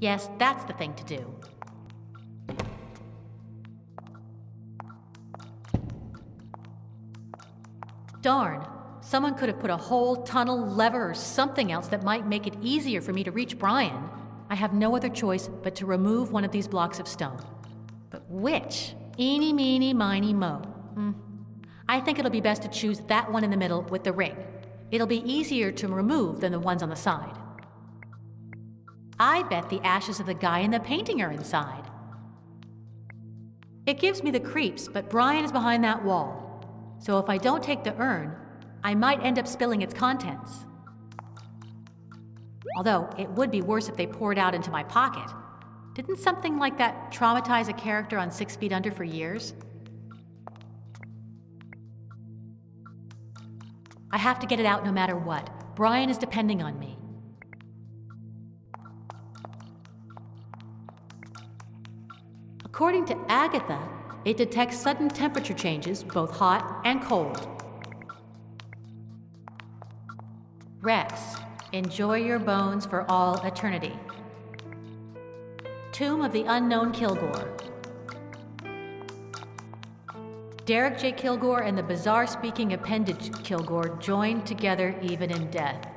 Yes, that's the thing to do. Darn. Someone could have put a hole, tunnel, lever, or something else that might make it easier for me to reach Brian. I have no other choice but to remove one of these blocks of stone. But which? Eeny, meeny, miny, mo. I think it'll be best to choose that one in the middle with the ring. It'll be easier to remove than the ones on the side. I bet the ashes of the guy in the painting are inside. It gives me the creeps, but Brian is behind that wall. So if I don't take the urn, I might end up spilling its contents. Although, it would be worse if they poured out into my pocket. Didn't something like that traumatize a character on 6 Feet Under for years? I have to get it out no matter what. Brian is depending on me. According to Agatha, it detects sudden temperature changes, both hot and cold. Rex, enjoy your bones for all eternity. Tomb of the Unknown Kilgore. Derek J. Kilgore and the bizarre-speaking appendage Kilgore joined together even in death.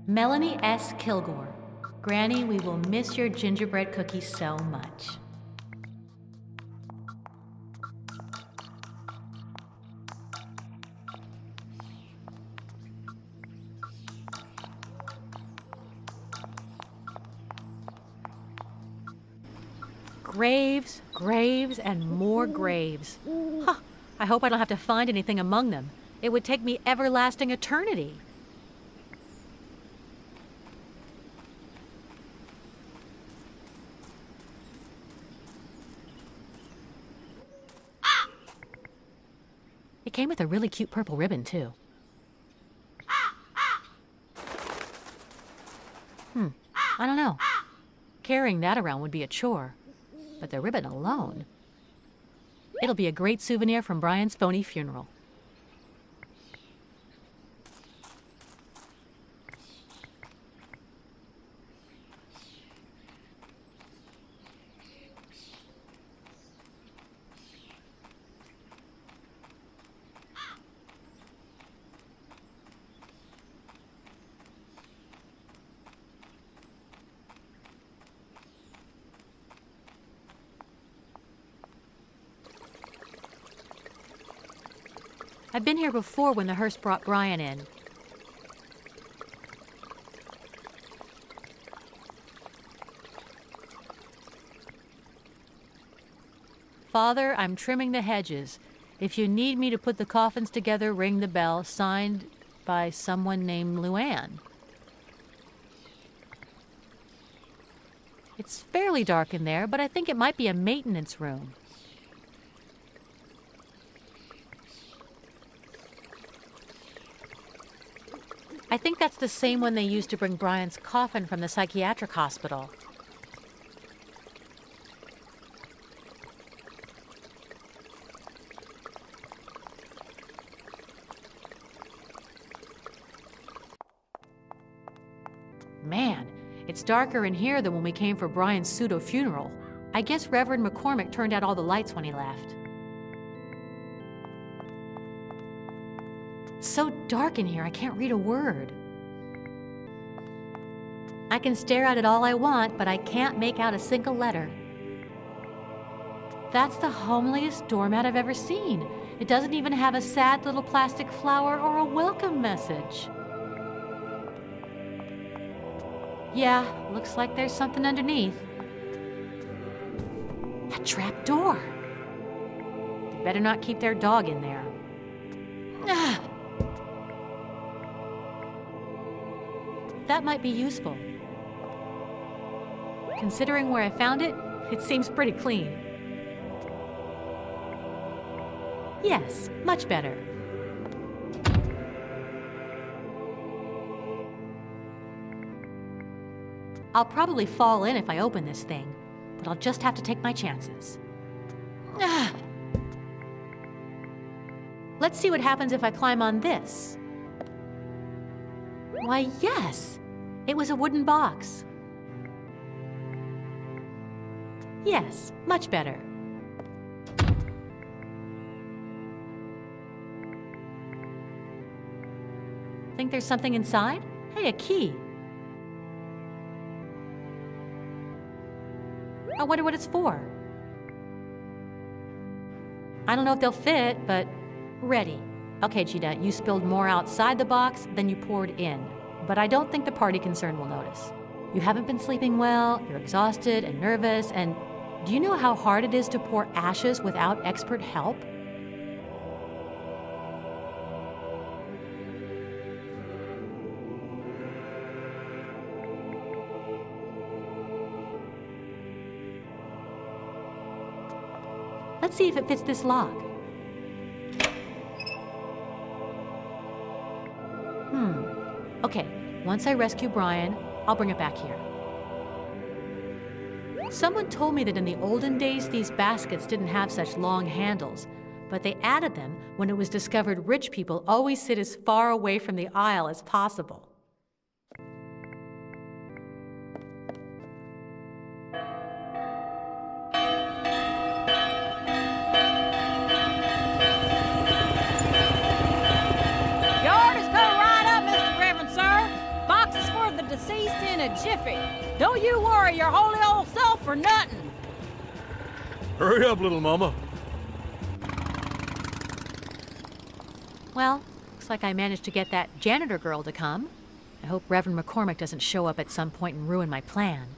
Melanie S. Kilgore. Granny, we will miss your gingerbread cookies so much. Graves, graves, and more graves. Huh, I hope I don't have to find anything among them. It would take me everlasting eternity. It came with a really cute purple ribbon, too. I don't know. Carrying that around would be a chore. But the ribbon alone. It'll be a great souvenir from Brian's phony funeral. I've been here before when the hearse brought Brian in. Father, I'm trimming the hedges. If you need me to put the coffins together, ring the bell. Signed by someone named Luann. It's fairly dark in there, but I think it might be a maintenance room. I think that's the same one they used to bring Brian's coffin from the psychiatric hospital. Man, it's darker in here than when we came for Brian's pseudo-funeral. I guess Reverend McCormick turned out all the lights when he left. It's so dark in here, I can't read a word. I can stare at it all I want, but I can't make out a single letter. That's the homeliest doormat I've ever seen. It doesn't even have a sad little plastic flower or a welcome message. Yeah, looks like there's something underneath. A trap door. They better not keep their dog in there. Ah. That might be useful. Considering where I found it, it seems pretty clean. Yes, much better. I'll probably fall in if I open this thing, but I'll just have to take my chances. Ah. Let's see what happens if I climb on this. Why, yes! It was a wooden box. Yes, much better. Think there's something inside? Hey, a key. I wonder what it's for. I don't know if they'll fit, but ready. Okay, Cheetah, you spilled more outside the box than you poured in, but I don't think the party concern will notice. You haven't been sleeping well, you're exhausted and nervous, and do you know how hard it is to pour ashes without expert help? Let's see if it fits this lock. Okay, once I rescue Brian, I'll bring it back here. Someone told me that in the olden days, these baskets didn't have such long handles, but they added them when it was discovered rich people always sit as far away from the aisle as possible. Jiffy. Don't you worry your holy old self for nothing. Hurry up, little mama. Well, looks like I managed to get that janitor girl to come. I hope Reverend McCormick doesn't show up at some point and ruin my plan.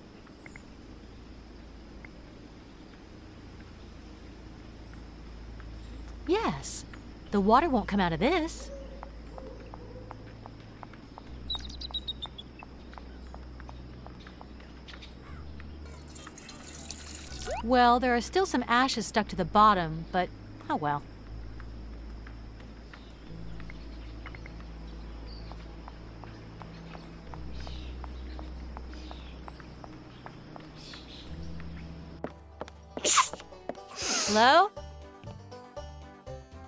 Yes, the water won't come out of this. Well, there are still some ashes stuck to the bottom, but oh well. Hello?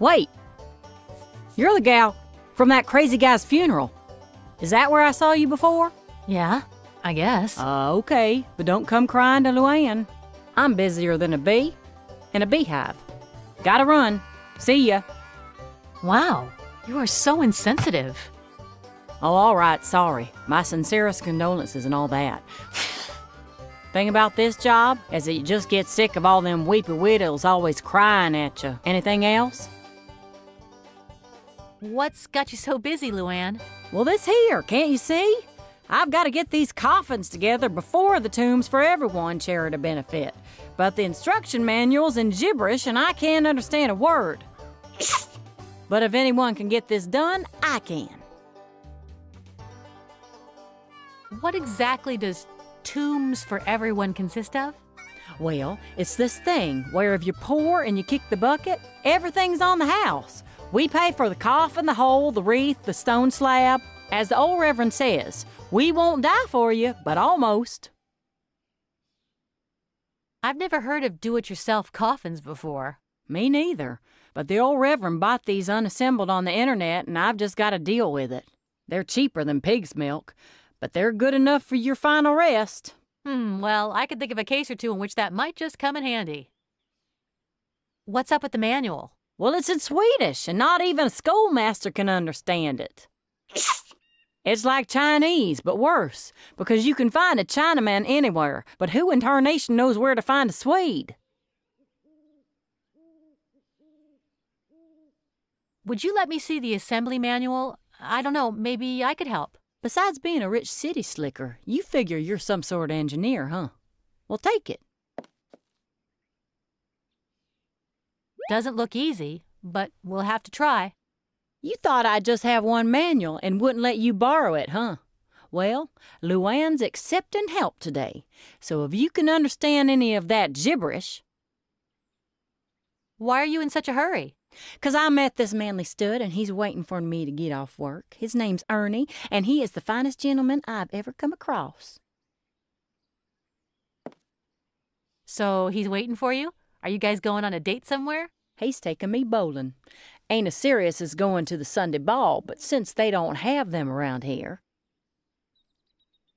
Wait. You're the gal from that crazy guy's funeral. Is that where I saw you before? Yeah, I guess. Okay, but don't come crying to Luann. I'm busier than a bee in a beehive. Gotta run. See ya. Wow, you are so insensitive. Oh, all right, sorry. My sincerest condolences and all that. Thing about this job is that you just get sick of all them weepy widows always crying at you. Anything else? What's got you so busy, Luann? Well, this here, can't you see? I've got to get these coffins together before the Tombs for Everyone charity benefit. But the instruction manual's in gibberish and I can't understand a word. But if anyone can get this done, I can. What exactly does Tombs for Everyone consist of? Well, it's this thing where if you're poor and you kick the bucket, everything's on the house. We pay for the coffin, the hole, the wreath, the stone slab. As the old Reverend says, we won't die for you, but almost. I've never heard of do-it-yourself coffins before. Me neither, but the old Reverend bought these unassembled on the internet and I've just got to deal with it. They're cheaper than pig's milk, but they're good enough for your final rest. Well, I could think of a case or two in which that might just come in handy. What's up with the manual? Well, it's in Swedish, and not even a schoolmaster can understand it. It's like Chinese, but worse, because you can find a Chinaman anywhere, but who in tarnation knows where to find a Swede? Would you let me see the assembly manual? I don't know, maybe I could help. Besides being a rich city slicker, you figure you're some sort of engineer, huh? Well, take it. Doesn't look easy, but we'll have to try. You thought I'd just have one manual and wouldn't let you borrow it, huh? Well, Luann's accepting help today, so if you can understand any of that gibberish... Why are you in such a hurry? 'Cause I met this manly stud and he's waiting for me to get off work. His name's Ernie, and he is the finest gentleman I've ever come across. So he's waiting for you? Are you guys going on a date somewhere? He's taking me bowling. Ain't as serious as going to the Sunday ball, but since they don't have them around here...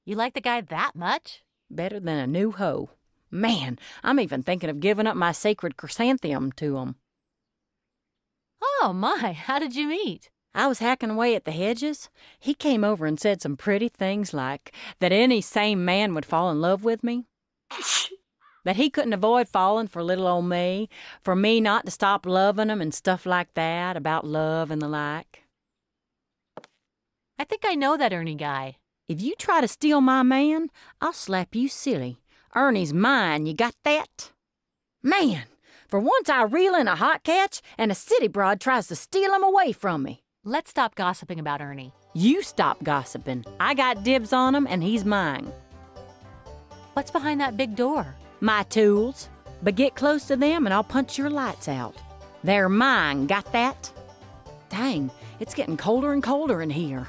You like the guy that much? Better than a new hoe. Man, I'm even thinking of giving up my sacred chrysanthemum to 'em. Oh my, how did you meet? I was hacking away at the hedges. He came over and said some pretty things like that any sane man would fall in love with me, that he couldn't avoid falling for little old me, for me not to stop loving him and stuff like that, about love and the like. I think I know that Ernie guy. If you try to steal my man, I'll slap you silly. Ernie's mine, you got that? Man, for once I reel in a hot catch and a city broad tries to steal him away from me. Let's stop gossiping about Ernie. You stop gossiping. I got dibs on him and he's mine. What's behind that big door? My tools. But get close to them and I'll punch your lights out. They're mine, got that? Dang, it's getting colder and colder in here.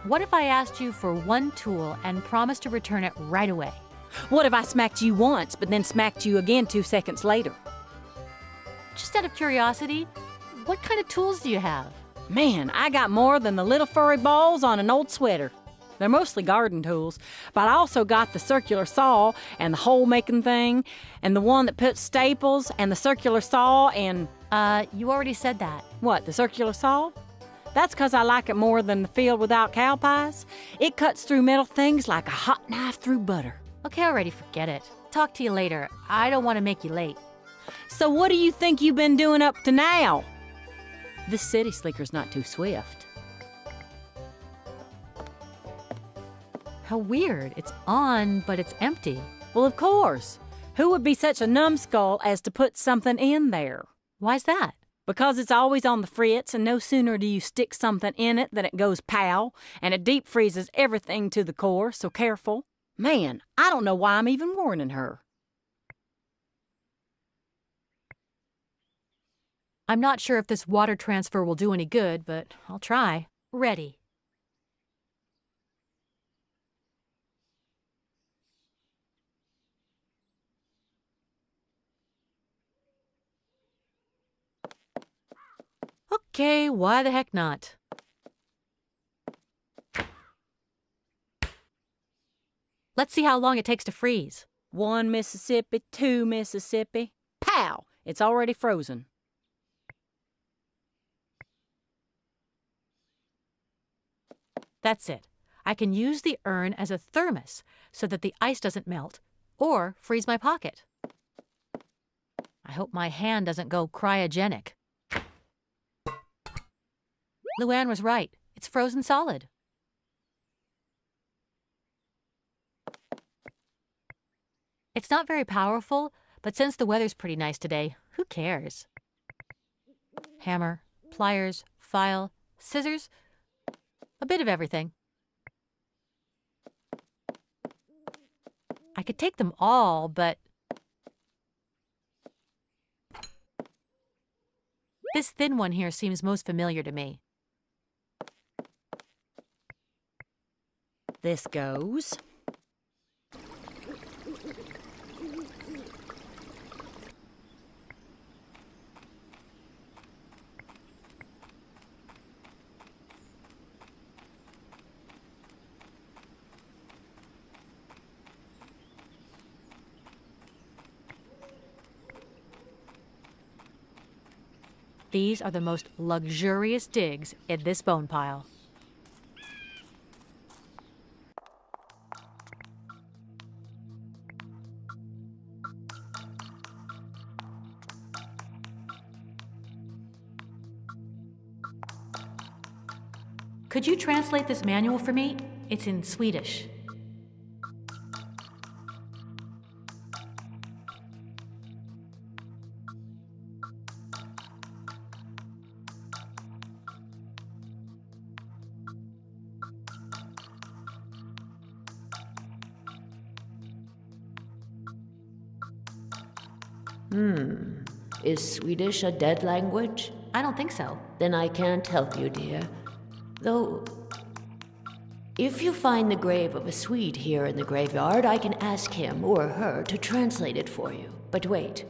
What if I asked you for one tool and promised to return it right away? What if I smacked you once, but then smacked you again 2 seconds later? Just out of curiosity, what kind of tools do you have? Man, I got more than the little furry balls on an old sweater. They're mostly garden tools, but I also got the circular saw and the hole-making thing, and the one that puts staples, and the circular saw, and... You already said that. What, the circular saw? That's 'cause I like it more than the field without cow pies. It cuts through metal things like a hot knife through butter. Okay, already, forget it. Talk to you later. I don't want to make you late. So what do you think you've been doing up to now? This city slicker's not too swift. How weird. It's on, but it's empty. Well, of course. Who would be such a numbskull as to put something in there? Why's that? Because it's always on the fritz, and no sooner do you stick something in it than it goes pow, and it deep freezes everything to the core, so careful. Man, I don't know why I'm even warning her. I'm not sure if this water transfer will do any good, but I'll try. Ready. Okay, why the heck not? Let's see how long it takes to freeze. 1 Mississippi, 2 Mississippi. Pow! It's already frozen. That's it. I can use the urn as a thermos so that the ice doesn't melt or freeze my pocket. I hope my hand doesn't go cryogenic. Luann was right. It's frozen solid. It's not very powerful, but since the weather's pretty nice today, who cares? Hammer, pliers, file, scissors, a bit of everything. I could take them all, but this thin one here seems most familiar to me. This goes. These are the most luxurious digs in this bone pile. Could you translate this manual for me? It's in Swedish. Is Swedish a dead language? I don't think so. Then I can't help you, dear. Though, if you find the grave of a Swede here in the graveyard, I can ask him or her to translate it for you. But wait.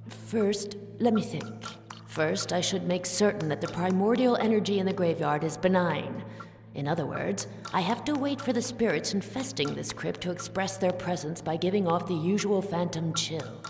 First, let me think. First, I should make certain that the primordial energy in the graveyard is benign. In other words, I have to wait for the spirits infesting this crypt to express their presence by giving off the usual phantom chill.